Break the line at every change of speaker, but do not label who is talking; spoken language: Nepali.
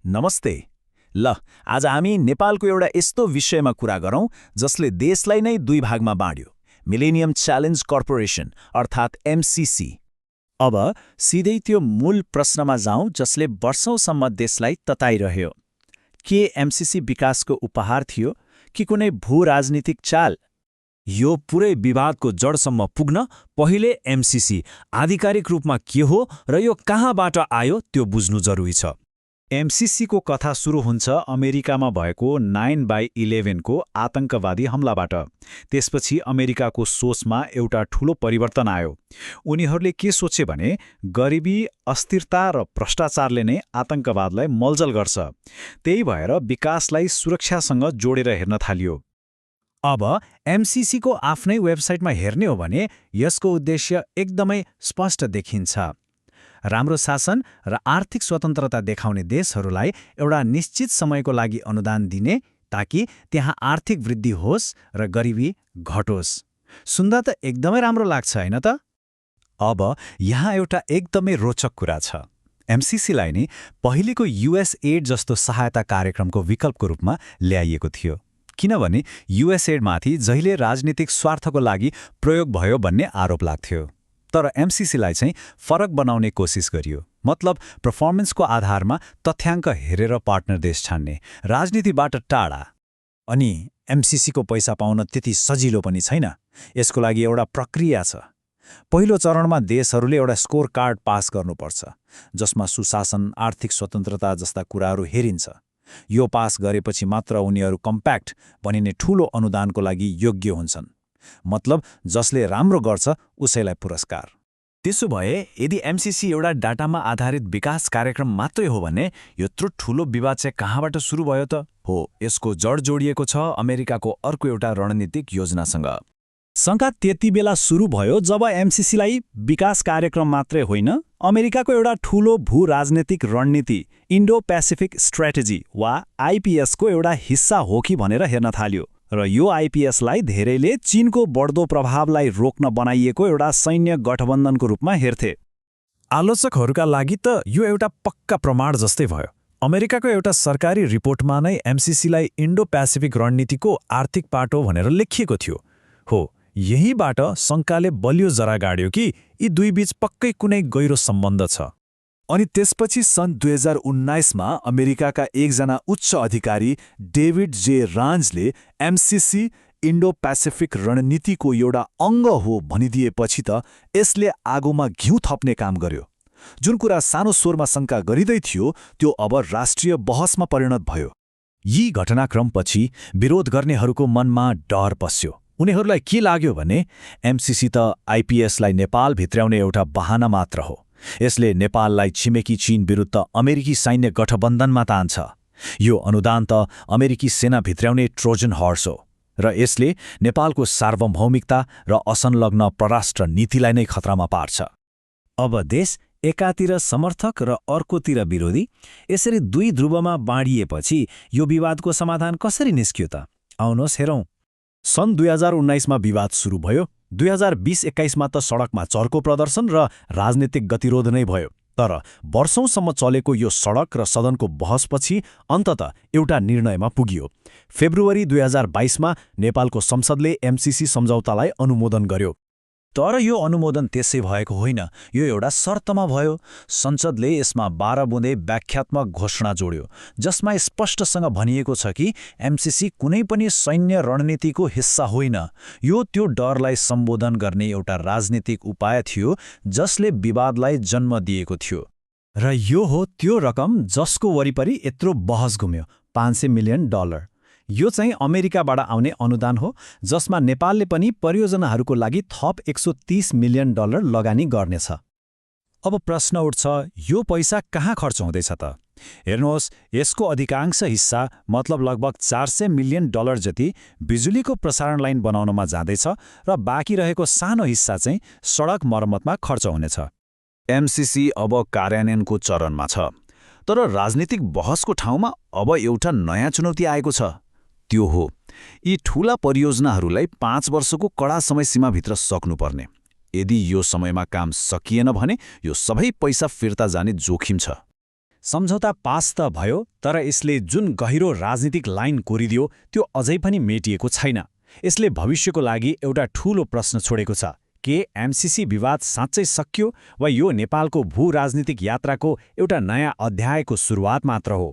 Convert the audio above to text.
नमस्ते। ल, आज हामी नेपालको एउटा यस्तो विषयमा कुरा गरौँ जसले देशलाई नै दुई भागमा बाँड्यो। मिलेनियम च्यालेन्ज कर्पोरेसन अर्थात् एमसीसी।
अब सिधै त्यो मूल प्रश्नमा जाउँ जसले वर्षौंसम्म देशलाई तताइरह्यो। के एमसीसी विकासको उपहार थियो कि कुनै भू-राजनीतिक चाल?
यो पुरै विवादको जडसम्म पुग्न पहिले एमसीसी आधिकारिक रूपमा के हो र यो कहाँबाट आयो त्यो बुझ्नु जरुरी छ।
एमसीसीको कथा सुरु हुन्छ अमेरिकामा भएको 9/11 को आतंकवादी हमलाबाट। त्यसपछि अमेरिकाको सोचमा एउटा ठूलो परिवर्तन आयो। उनीहरूले के सोचे भने गरिबी, अस्थिरता र भ्रष्टाचारले नै आतंकवादलाई मलजल गर्छ। त्यही भएर विकासलाई सुरक्षासँग जोडेर हेर्न थालियो। अब एमसीसीको आफ्नै वेबसाइटमा हेर्ने हो भने यसको उद्देश्य एकदमै स्पष्ट देखिन्छ। राम्रो शासन र आर्थिक स्वतन्त्रता देखाउने देशहरूलाई एउटा निश्चित समयको लागि अनुदान दिने ताकि त्यहाँ आर्थिक वृद्धि होस् र गरिबी घटोस्। सुन्दा त एकदमै राम्रो लाग्छ हैन त?
अब यहाँ एउटा एकदमै रोचक कुरा छ। एमसीसीलाई नै पहिलेको युएसएड जस्तो सहायता कार्यक्रमको विकल्पको रूपमा ल्याइएको थियो, किनभने युएसएडमाथि जहिले राजनीतिक स्वार्थको लागि प्रयोग भयो भन्ने आरोप लाग्थ्यो। तर एमसीसीलाई चाहिँ फरक बनाउने कोसिस गरियो। मतलब पर्फर्मेन्सको आधारमा तथ्याङ्क हेरेर पार्टनर देश छान्ने, राजनीतिबाट टाढा।
अनि एमसीसीको पैसा पाउन त्यति सजिलो पनि छैन। यसको लागि एउटा प्रक्रिया छ। पहिलो चरणमा देशहरूले एउटा स्कोर कार्ड पास गर्नुपर्छ, जसमा सुशासन, आर्थिक स्वतन्त्रता जस्ता कुराहरू हेरिन्छ। यो पास गरेपछि मात्र उनीहरू कम्प्याक्ट भनिने ठूलो अनुदानको लागि योग्य हुन्छन्। मतलब जसले राम्रो गर्छ उसैलाई पुरस्कार।
त्यसो भए यदि एमसीसी एउटा डाटामा आधारित विकास कार्यक्रम मात्रै हो भने यत्रो ठूलो विवाद चाहिँ कहाँबाट सुरु भयो त? हो, यसको जड जोडिएको छ अमेरिकाको अर्को एउटा रणनीतिक योजनासँग।
शङ्का त्यति बेला सुरु भयो जब एमसीसीलाई विकास कार्यक्रम मात्रै होइन, अमेरिकाको एउटा ठूलो भू-राजनीतिक रणनीति इन्डो पेसिफिक स्ट्र्याटेजी वा आइपीएसको एउटा हिस्सा हो कि भनेर हेर्न थाल्यो। र यो आइपीएसलाई धेरैले चीनको बढ्दो प्रभावलाई रोक्न बनाइएको एउटा सैन्य गठबन्धनको रूपमा हेर्थे।
आलोचकहरूका लागि त यो एउटा पक्का प्रमाण जस्तै भयो। अमेरिकाको एउटा सरकारी रिपोर्टमा नै एमसीसीलाई इन्डो पेसिफिक रणनीतिको आर्थिक पाटो भनेर लेखिएको थियो। हो, यहीँबाट शङ्काले बलियो जरा गाड्यो कि यी दुई बीच पक्कै कुनै गहिरो सम्बन्ध छ।
अनि त्यसपछि सन् 2019मा अमेरिकाका एकजना उच्च अधिकारी डेभिड जे रान्जले एमसीसी इन्डो पेसिफिक रणनीतिको एउटा अङ्ग हो भनिदिएपछि त यसले आगोमा घिउ थप्ने काम गर्यो। जुन कुरा सानो स्वरमा शङ्का गरिँदै थियो त्यो अब राष्ट्रिय बहसमा परिणत भयो।
यी घटनाक्रमपछि विरोध गर्नेहरूको मनमा डर पस्यो। उनीहरूलाई के लाग्यो भने एमसीसी त आइपीएसलाई नेपाल भित्र्याउने एउटा बहाना मात्र हो। यसले नेपाललाई छिमेकी चीन विरुद्ध अमेरिकी सैन्य गठबन्धनमा तान्छ। यो अनुदान त अमेरिकी सेना भित्र्याउने ट्रोजन हर्स हो र यसले नेपालको सार्वभौमिकता र असंलग्न परराष्ट्र नीतिलाई नै खतरामा पार्छ।
अब देश एकातिर समर्थक र अर्कोतिर विरोधी, यसरी दुई ध्रुवमा बाँडिएपछि यो विवादको समाधान कसरी निस्क्यो त? आउनुहोस् हेरौँ।
सन् 2019मा विवाद सुरु भयो। 2020-21मा त सडकमा चर्को प्रदर्शन र राजनीतिक गतिरोध नै भयो। तर वर्षौंसम्म चलेको यो सडक र सदनको बहसपछि अन्ततः एउटा निर्णयमा पुगियो। फेब्रुअरी 2022मा नेपालको संसदले एमसीसी सम्झौतालाई अनुमोदन गर्यो।
तर यो अनुमोदन त्यसै भएको होइन, यो एउटा शर्तमा भयो। संसदले यसमा 12 बुँदे व्याख्यात्मक घोषणा जोड्यो, जसमा स्पष्टसँग भनिएको छ कि एमसीसी कुनै पनि सैन्य रणनीतिको हिस्सा होइन। यो त्यो डरलाई सम्बोधन गर्ने एउटा राजनीतिक उपाय थियो जसले विवादलाई जन्म दिएको थियो।
र यो हो त्यो रकम जसको वरिपरि यत्रो बहस घुम्यो, $500 मिलियन। यो चाहिँ अमेरिकाबाट आउने अनुदान हो, जसमा नेपालले पनि परियोजनाहरूको लागि थप $130 मिलियन लगानी गर्नेछ।
अब प्रश्न उठ्छ, यो पैसा कहाँ खर्च हुँदैछ त? हेर्नुहोस्, यसको अधिकांश हिस्सा मतलब लगभग $400 मिलियन जति बिजुलीको प्रसारण लाइन बनाउनमा जाँदैछ र बाँकी रहेको सानो हिस्सा चाहिँ सडक मर्मतमा खर्च हुनेछ।
एमसीसी अब कार्यान्वयनको चरणमा छ, तर राजनीतिक बहसको ठाउँमा अब एउटा नयाँ चुनौती आएको छ। त्यो हो यी ठूला परियोजनाहरूलाई 5 वर्षको कडा समय सीमाभित्र सक्नुपर्ने। यदि यो समयमा काम सकिएन भने यो सबै पैसा फिर्ता जाने जोखिम छ।
सम्झौता पास त भयो, तर यसले जुन गहिरो राजनीतिक लाइन कोरिदियो त्यो अझै पनि मेटिएको छैन। यसले भविष्यको लागि एउटा ठूलो प्रश्न छोडेको छ। के एमसीसी विवाद साँच्चै सकियो वा यो नेपालको भू राजनीतिक यात्राको एउटा नयाँ अध्यायको सुरुवात मात्र हो?